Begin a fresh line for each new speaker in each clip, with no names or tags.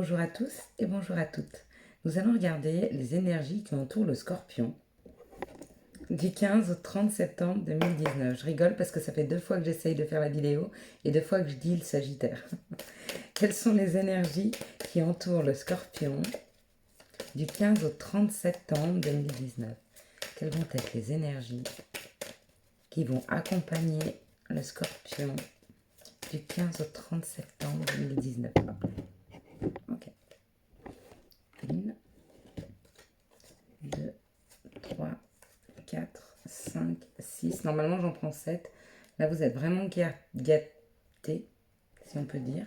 Bonjour à tous et bonjour à toutes. Nous allons regarder les énergies qui entourent le Scorpion du 15 au 30 septembre 2019. Je rigole parce que ça fait 2 fois que j'essaye de faire la vidéo et 2 fois que je dis le Sagittaire. Quelles sont les énergies qui entourent le Scorpion du 15 au 30 septembre 2019? Quelles vont être les énergies qui vont accompagner le Scorpion du 15 au 30 septembre 2019? Ok. 1, 2, 3, 4, 5, 6. Normalement, j'en prends 7. Là, vous êtes vraiment gâtés, si on peut dire.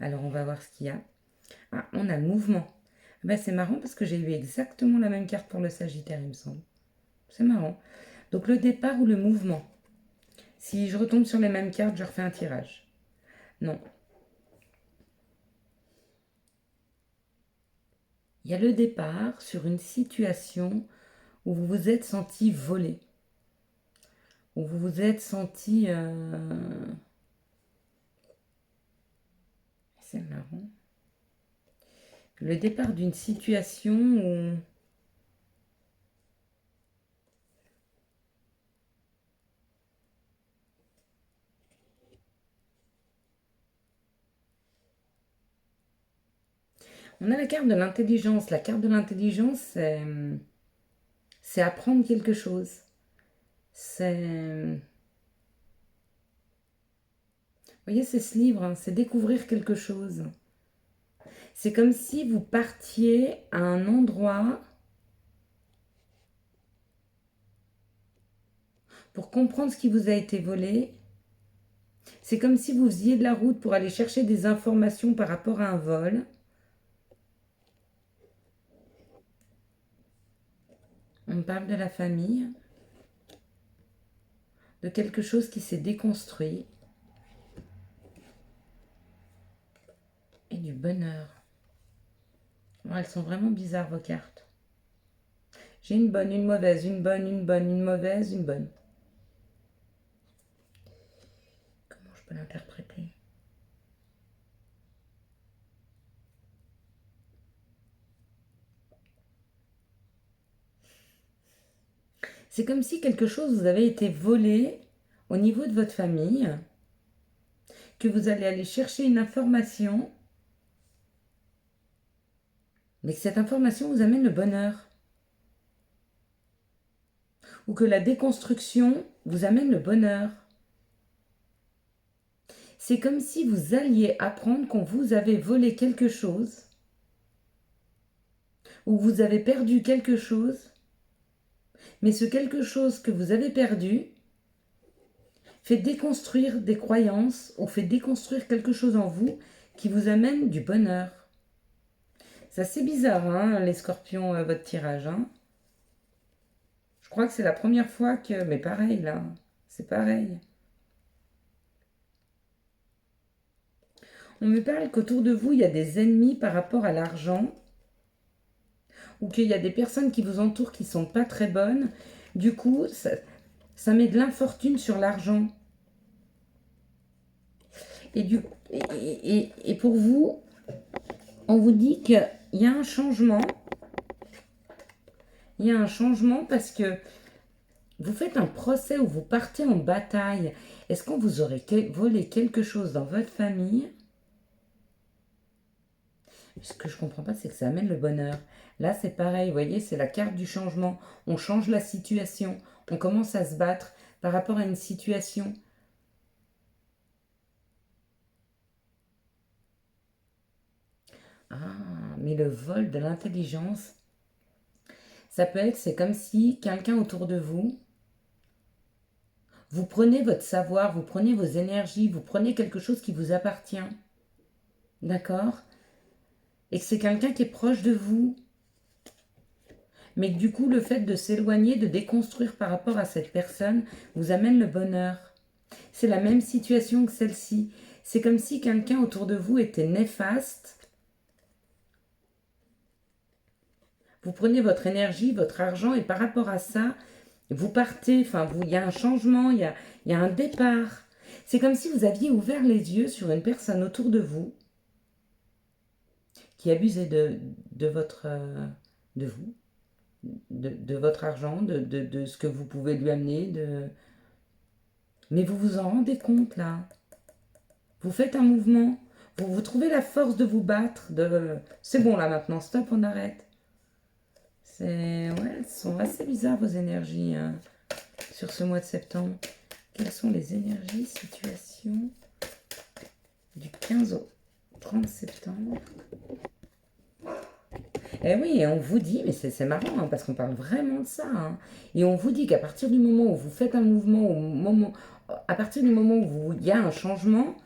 Alors, on va voir ce qu'il y a. Ah, on a le mouvement. Ben, c'est marrant parce que j'ai eu exactement la même carte pour le Sagittaire, il me semble. C'est marrant. Donc, le départ ou le mouvement. Si je retombe sur les mêmes cartes, je refais un tirage. Non. Il y a le départ sur une situation où vous vous êtes senti volé. Où vous vous êtes senti... C'est marrant. Le départ d'une situation où... On a la carte de l'intelligence. La carte de l'intelligence, c'est apprendre quelque chose. C'est... Vous voyez, c'est ce livre, hein, c'est découvrir quelque chose. C'est comme si vous partiez à un endroit pour comprendre ce qui vous a été volé. C'est comme si vous faisiez de la route pour aller chercher des informations par rapport à un vol. On me parle de la famille, de quelque chose qui s'est déconstruit et du bonheur. Oh, elles sont vraiment bizarres, vos cartes. J'ai une bonne, une mauvaise, une bonne, une bonne, une mauvaise, une bonne. Comment je peux l'interpréter? C'est comme si quelque chose vous avait été volé au niveau de votre famille, que vous allez aller chercher une information, mais que cette information vous amène le bonheur. Ou que la déconstruction vous amène le bonheur. C'est comme si vous alliez apprendre qu'on vous avait volé quelque chose, ou vous avez perdu quelque chose, mais ce quelque chose que vous avez perdu fait déconstruire des croyances ou fait déconstruire quelque chose en vous qui vous amène du bonheur. C'est assez bizarre, hein, les scorpions, votre tirage. Hein. Je crois que c'est la première fois que... Mais pareil, là, c'est pareil. On me parle qu'autour de vous, il y a des ennemis par rapport à l'argent, ou qu'il y a des personnes qui vous entourent qui ne sont pas très bonnes. Du coup, ça met de l'infortune sur l'argent. Et pour vous, on vous dit qu'il y a un changement. Il y a un changement parce que vous faites un procès où vous partez en bataille. Est-ce qu'on vous aurait volé quelque chose dans votre famille? Ce que je ne comprends pas, c'est que ça amène le bonheur. Là, c'est pareil, vous voyez, c'est la carte du changement. On change la situation. On commence à se battre par rapport à une situation. Ah, mais le vol de l'intelligence, ça peut être, c'est comme si quelqu'un autour de vous, vous prenez votre savoir, vous prenez vos énergies, vous prenez quelque chose qui vous appartient. D'accord? Et que c'est quelqu'un qui est proche de vous. Mais que du coup, le fait de s'éloigner, de déconstruire par rapport à cette personne, vous amène le bonheur. C'est la même situation que celle-ci. C'est comme si quelqu'un autour de vous était néfaste. Vous prenez votre énergie, votre argent, et par rapport à ça, vous partez, enfin, il y a un changement, il y a un départ. C'est comme si vous aviez ouvert les yeux sur une personne autour de vous qui abusait de votre, de vous, de votre argent, de ce que vous pouvez lui amener, mais vous vous en rendez compte là. Vous faites un mouvement, vous trouvez la force de vous battre, c'est bon là maintenant, stop, on arrête. Ouais, elles sont assez bizarres vos énergies hein, sur ce mois de septembre. Quelles sont les énergies, situations du 15 au 30 septembre? Eh oui, et on vous dit, mais c'est marrant, hein, parce qu'on parle vraiment de ça, hein, et on vous dit qu'à partir du moment où vous faites un mouvement, à partir du moment où il y a un changement,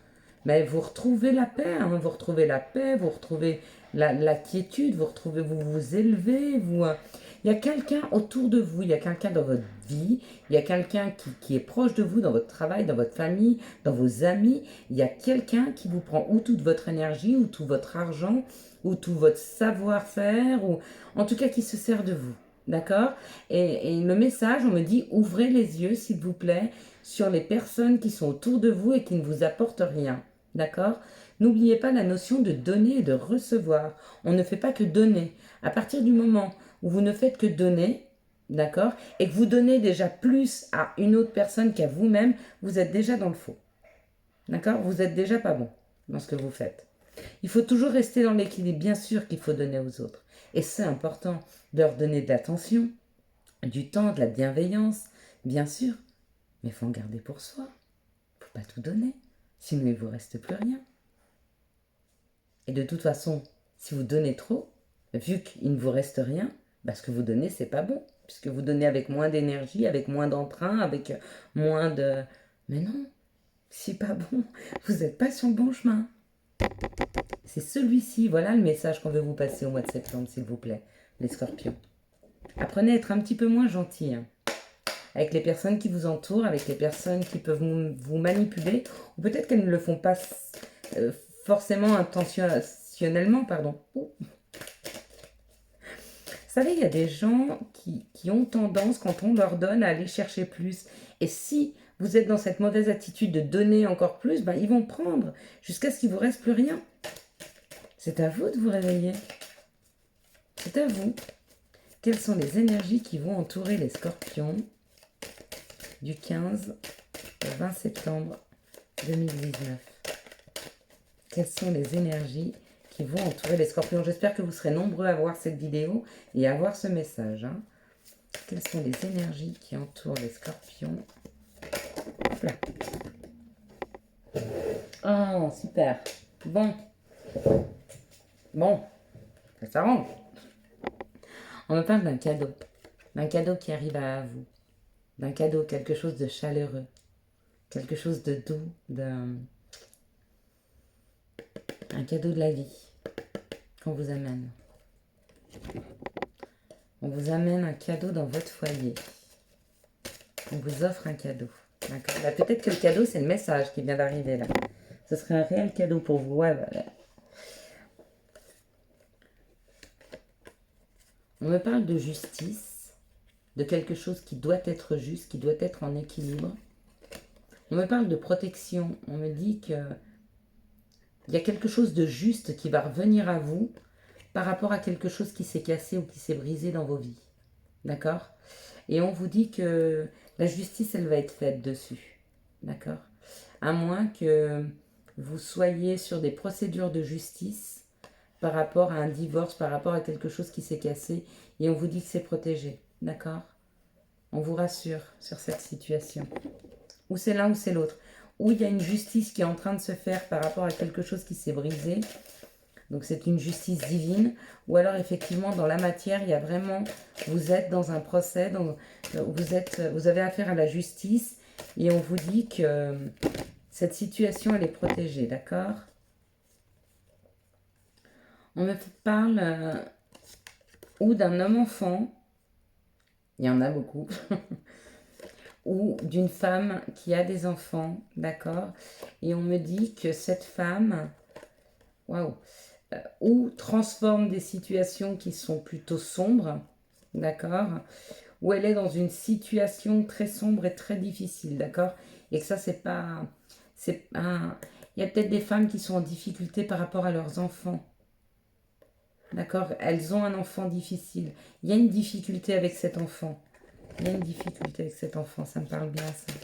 ben, vous retrouvez la paix, hein, vous retrouvez la paix, vous retrouvez la quiétude, vous vous élevez, il y a quelqu'un autour de vous, il y a quelqu'un dans votre vie, il y a quelqu'un qui est proche de vous dans votre travail, dans votre famille, dans vos amis, il y a quelqu'un qui vous prend ou toute votre énergie, ou tout votre argent, ou tout votre savoir-faire, ou en tout cas qui se sert de vous. D'accord? Et le message, on me dit, ouvrez les yeux, s'il vous plaît, sur les personnes qui sont autour de vous et qui ne vous apportent rien. D'accord? N'oubliez pas la notion de donner et de recevoir. On ne fait pas que donner. À partir du moment où vous ne faites que donner, d'accord, et que vous donnez déjà plus à une autre personne qu'à vous-même, vous êtes déjà dans le faux. D'accord? Vous êtes déjà pas bon dans ce que vous faites. Il faut toujours rester dans l'équilibre. Bien sûr qu'il faut donner aux autres. Et c'est important de leur donner de l'attention, du temps, de la bienveillance, bien sûr. Mais il faut en garder pour soi. Il ne faut pas tout donner. Sinon, il ne vous reste plus rien. Et de toute façon, si vous donnez trop, vu qu'il ne vous reste rien, bah, ce que vous donnez, c'est pas bon. Puisque vous donnez avec moins d'énergie, avec moins d'entrain, avec moins de... Mais non, c'est pas bon. Vous n'êtes pas sur le bon chemin. C'est celui-ci, voilà le message qu'on veut vous passer au mois de septembre, s'il vous plaît, les scorpions. Apprenez à être un petit peu moins gentil, hein, avec les personnes qui vous entourent, avec les personnes qui peuvent vous manipuler, ou peut-être qu'elles ne le font pas euh, forcément intentionnellement, pardon. Vous savez, il y a des gens qui ont tendance, quand on leur donne, à aller chercher plus. Et si vous êtes dans cette mauvaise attitude de donner encore plus, ben, ils vont prendre jusqu'à ce qu'il ne vous reste plus rien. C'est à vous de vous réveiller. C'est à vous. Quelles sont les énergies qui vont entourer les scorpions du 15 au 20 septembre 2019? Quelles sont les énergies qui vont entourer les scorpions? J'espère que vous serez nombreux à voir cette vidéo et à voir ce message. Hein. Quelles sont les énergies qui entourent les scorpions? Hop là. Oh, super. Bon, ça s'arrange. On me parle d'un cadeau qui arrive à vous, d'un cadeau, quelque chose de chaleureux, quelque chose de doux, un cadeau de la vie qu'on vous amène. On vous amène un cadeau dans votre foyer. On vous offre un cadeau. Bah, peut-être que le cadeau, c'est le message qui vient d'arriver là. Ce serait un réel cadeau pour vous. Ouais, voilà. On me parle de justice, de quelque chose qui doit être juste, qui doit être en équilibre. On me parle de protection. On me dit que il y a quelque chose de juste qui va revenir à vous par rapport à quelque chose qui s'est cassé ou qui s'est brisé dans vos vies. D'accord? Et on vous dit que la justice, elle va être faite dessus. D'accord? À moins que vous soyez sur des procédures de justice par rapport à un divorce, par rapport à quelque chose qui s'est cassé, et on vous dit que c'est protégé. D'accord? On vous rassure sur cette situation. Ou c'est l'un ou c'est l'autre. Ou il y a une justice qui est en train de se faire par rapport à quelque chose qui s'est brisé. Donc c'est une justice divine. Ou alors effectivement dans la matière, il y a vraiment, vous êtes dans un procès, vous avez affaire à la justice et on vous dit que cette situation elle est protégée, d'accord? On me parle ou d'un homme-enfant, il y en a beaucoup, ou d'une femme qui a des enfants, d'accord? Et on me dit que cette femme, waouh, ou transforme des situations qui sont plutôt sombres, d'accord? Ou elle est dans une situation très sombre et très difficile, d'accord? Et que ça, c'est pas... Il y a peut-être des femmes qui sont en difficulté par rapport à leurs enfants. D'accord? Elles ont un enfant difficile. Il y a une difficulté avec cet enfant. Il y a une difficulté avec cet enfant, ça me parle bien ça.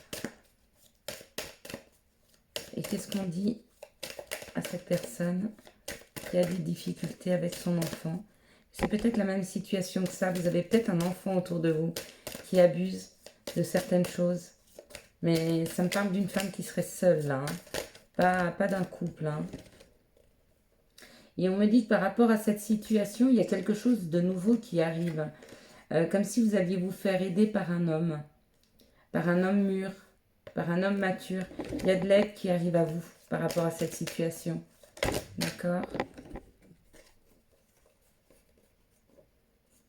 Et qu'est-ce qu'on dit à cette personne qui a des difficultés avec son enfant? C'est peut-être la même situation que ça. Vous avez peut-être un enfant autour de vous qui abuse de certaines choses. Mais ça me parle d'une femme qui serait seule, là. Pas d'un couple, hein. Et on me dit que par rapport à cette situation, il y a quelque chose de nouveau qui arrive. Comme si vous alliez vous faire aider par un homme mûr, par un homme mature. Il y a de l'aide qui arrive à vous par rapport à cette situation. D'accord?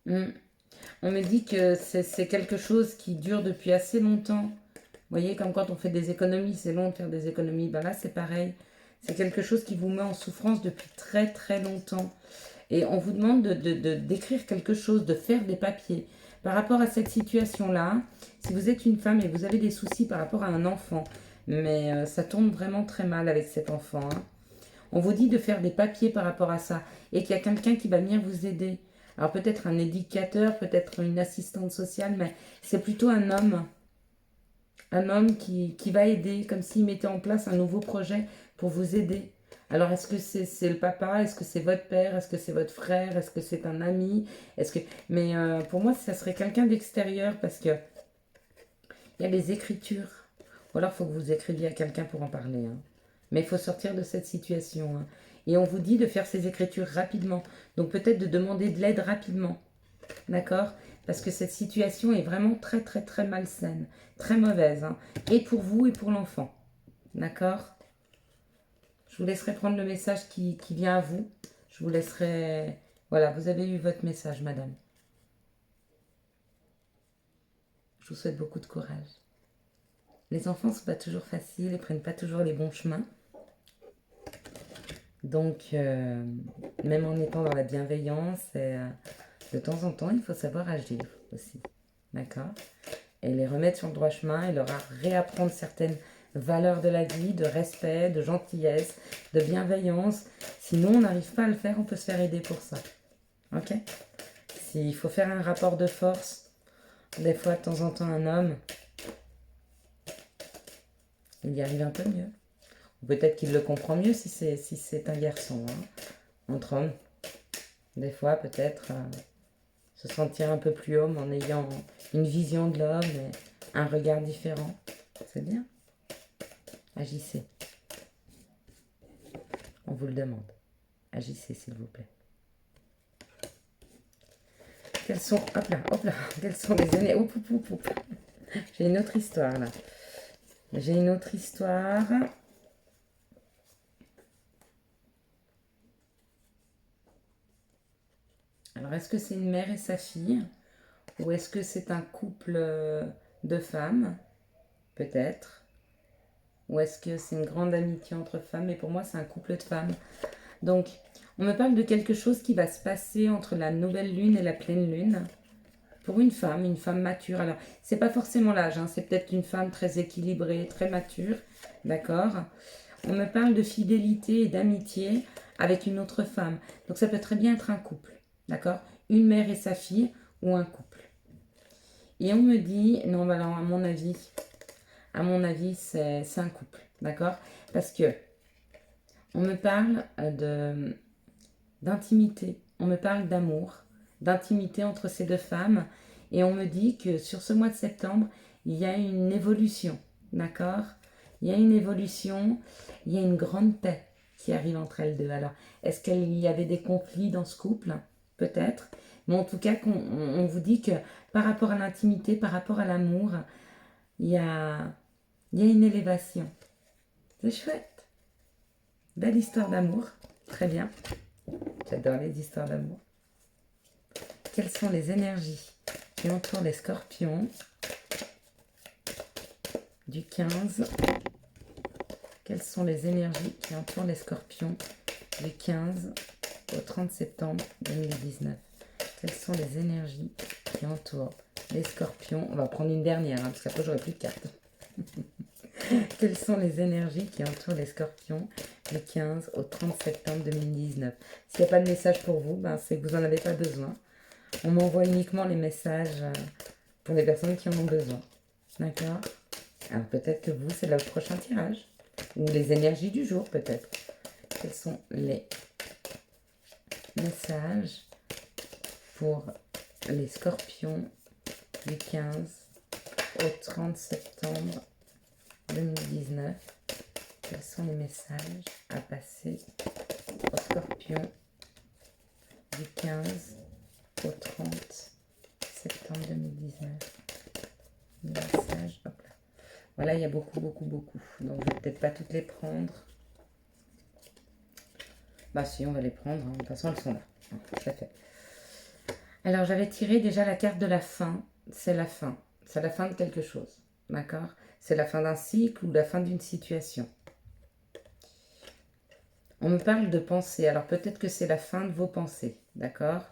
On me dit que c'est quelque chose qui dure depuis assez longtemps. Vous voyez, comme quand on fait des économies, c'est long de faire des économies. Ben là, c'est pareil. C'est quelque chose qui vous met en souffrance depuis très très longtemps. Et on vous demande d'écrire quelque chose, de faire des papiers. Par rapport à cette situation-là, si vous êtes une femme et vous avez des soucis par rapport à un enfant, mais ça tourne vraiment très mal avec cet enfant, hein. On vous dit de faire des papiers par rapport à ça et qu'il y a quelqu'un qui va venir vous aider. Alors peut-être un éducateur, peut-être une assistante sociale, mais c'est plutôt un homme. Un homme qui va aider, comme s'il mettait en place un nouveau projet pour vous aider. Alors, est-ce que c'est le papa? Est-ce que c'est votre père? Est-ce que c'est votre frère? Est-ce que c'est un ami? Est-ce que... Mais pour moi, ça serait quelqu'un d'extérieur parce que il y a des écritures. Ou alors, il faut que vous écriviez à quelqu'un pour en parler, hein. Mais il faut sortir de cette situation, hein. Et on vous dit de faire ces écritures rapidement. Donc, peut-être de demander de l'aide rapidement. D'accord? Parce que cette situation est vraiment très, très, très malsaine. Très mauvaise, hein. Et pour vous et pour l'enfant. D'accord? Je vous laisserai prendre le message qui vient à vous. Je vous laisserai... Voilà, vous avez eu votre message, madame. Je vous souhaite beaucoup de courage. Les enfants ne sont pas toujours faciles, ils ne prennent pas toujours les bons chemins. Donc, même en étant dans la bienveillance, de temps en temps, il faut savoir agir aussi. D'accord? Et les remettre sur le droit chemin et leur réapprendre certaines valeurs de la vie, de respect, de gentillesse, de bienveillance. Sinon, on n'arrive pas à le faire, on peut se faire aider pour ça. Ok? S'il faut faire un rapport de force, des fois, de temps en temps, un homme, il y arrive un peu mieux. Ou peut-être qu'il le comprend mieux si c'est un garçon, hein, entre hommes. Des fois, peut-être se sentir un peu plus homme en ayant une vision de l'homme et un regard différent. C'est bien. Agissez. On vous le demande. Agissez, s'il vous plaît. Quels sont... hop là. Quels sont les années... J'ai une autre histoire, là. J'ai une autre histoire. Alors, est-ce que c'est une mère et sa fille? Ou est-ce que c'est un couple de femmes? Peut-être. Ou est-ce que c'est une grande amitié entre femmes? Mais pour moi, c'est un couple de femmes. Donc, on me parle de quelque chose qui va se passer entre la nouvelle lune et la pleine lune. Pour une femme mature. Alors, c'est pas forcément l'âge, hein, c'est peut-être une femme très équilibrée, très mature. D'accord? On me parle de fidélité et d'amitié avec une autre femme. Donc, ça peut très bien être un couple. D'accord? Une mère et sa fille ou un couple. Et on me dit, non, bah alors, à mon avis, c'est un couple. D'accord? Parce que on me parle d'intimité, on me parle d'amour, d'intimité entre ces deux femmes. Et on me dit que sur ce mois de septembre, il y a une évolution. D'accord? Il y a une évolution, il y a une grande paix qui arrive entre elles deux. Alors, est-ce qu'il y avait des conflits dans ce couple? Peut-être. Mais en tout cas, on vous dit que par rapport à l'intimité, par rapport à l'amour, il y a une élévation. C'est chouette. Belle histoire d'amour. Très bien. J'adore les histoires d'amour. Quelles sont les énergies qui entourent les scorpions du 15? Quelles sont les énergies qui entourent les scorpions du 15 au 30 septembre 2019? Quelles sont les énergies qui entourent les scorpions? On va prendre une dernière, hein, parce qu'après j'aurai plus de cartes. Quelles sont les énergies qui entourent les scorpions du 15 au 30 septembre 2019. S'il n'y a pas de message pour vous, ben, c'est que vous n'en avez pas besoin. On m'envoie uniquement les messages pour les personnes qui en ont besoin. D'accord? Alors peut-être que vous, c'est le prochain tirage. Ou les énergies du jour, peut-être. Quels sont les messages pour les scorpions du 15 au 30 septembre 2019? Quels sont les messages à passer aux scorpions du 15 au 30 septembre 2019? Les messages, hop là. Voilà, il y a beaucoup. Donc, je ne vais peut-être pas toutes les prendre. Bah si, on va les prendre. De toute façon, elles sont là. Je l'ai fait. Alors, j'avais tiré déjà la carte de la fin. C'est la fin. C'est la fin de quelque chose. D'accord? C'est la fin d'un cycle ou la fin d'une situation. On me parle de pensée. Alors, peut-être que c'est la fin de vos pensées. D'accord?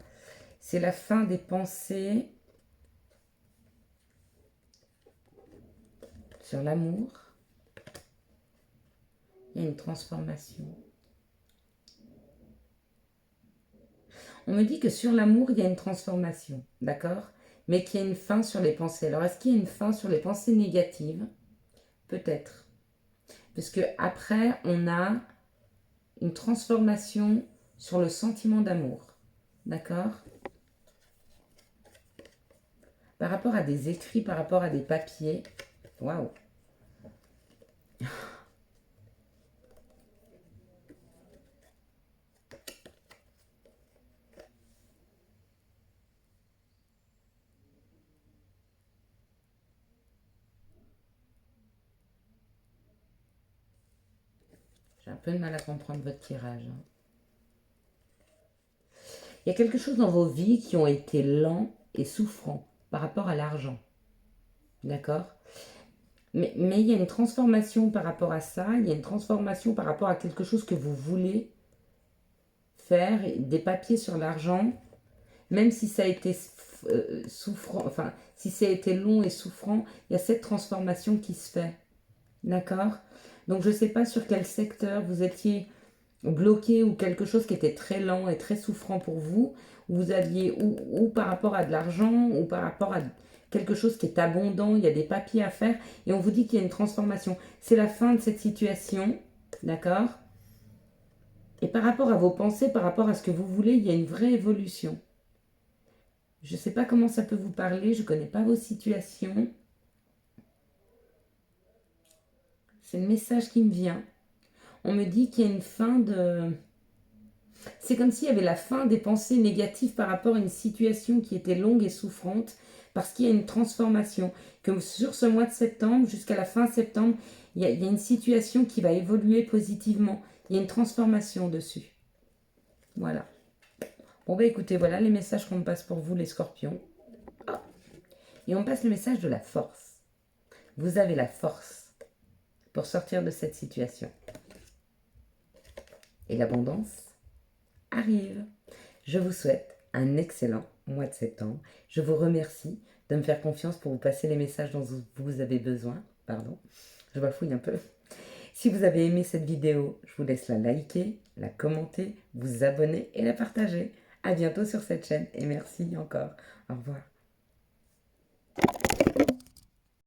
C'est la fin des pensées sur l'amour. Il y a une transformation. On me dit que sur l'amour, il y a une transformation, d'accord? Mais qu'il y a une fin sur les pensées. Alors, est-ce qu'il y a une fin sur les pensées négatives? Peut-être. Parce que après, on a une transformation sur le sentiment d'amour, d'accord? Par rapport à des écrits, par rapport à des papiers. Waouh! J'ai un peu de mal à comprendre votre tirage. Il y a quelque chose dans vos vies qui ont été lents et souffrants par rapport à l'argent. D'accord? Mais il y a une transformation par rapport à ça, il y a une transformation par rapport à quelque chose que vous voulez faire, des papiers sur l'argent, même si ça a été souffrant, enfin, si ça a été long et souffrant, il y a cette transformation qui se fait. D'accord? Donc je ne sais pas sur quel secteur vous étiez bloqué ou quelque chose qui était très lent et très souffrant pour vous, vous aviez ou par rapport à de l'argent ou par rapport à quelque chose qui est abondant, il y a des papiers à faire et on vous dit qu'il y a une transformation. C'est la fin de cette situation, d'accord? Et par rapport à vos pensées, par rapport à ce que vous voulez, il y a une vraie évolution. Je ne sais pas comment ça peut vous parler, je ne connais pas vos situations. C'est le message qui me vient. On me dit qu'il y a une fin de... C'est comme s'il y avait la fin des pensées négatives par rapport à une situation qui était longue et souffrante, parce qu'il y a une transformation. Que sur ce mois de septembre, jusqu'à la fin septembre, il y a une situation qui va évoluer positivement. Il y a une transformation dessus. Voilà. Bon, bah écoutez, voilà les messages qu'on me passe pour vous, les scorpions. Ah. Et on me passe le message de la force. Vous avez la force pour sortir de cette situation. Et l'abondance arrive. Je vous souhaite un excellent mois de septembre. Je vous remercie de me faire confiance pour vous passer les messages dont vous avez besoin. Pardon, je bafouille un peu. Si vous avez aimé cette vidéo, je vous laisse la liker, la commenter, vous abonner et la partager. À bientôt sur cette chaîne et merci encore. Au revoir.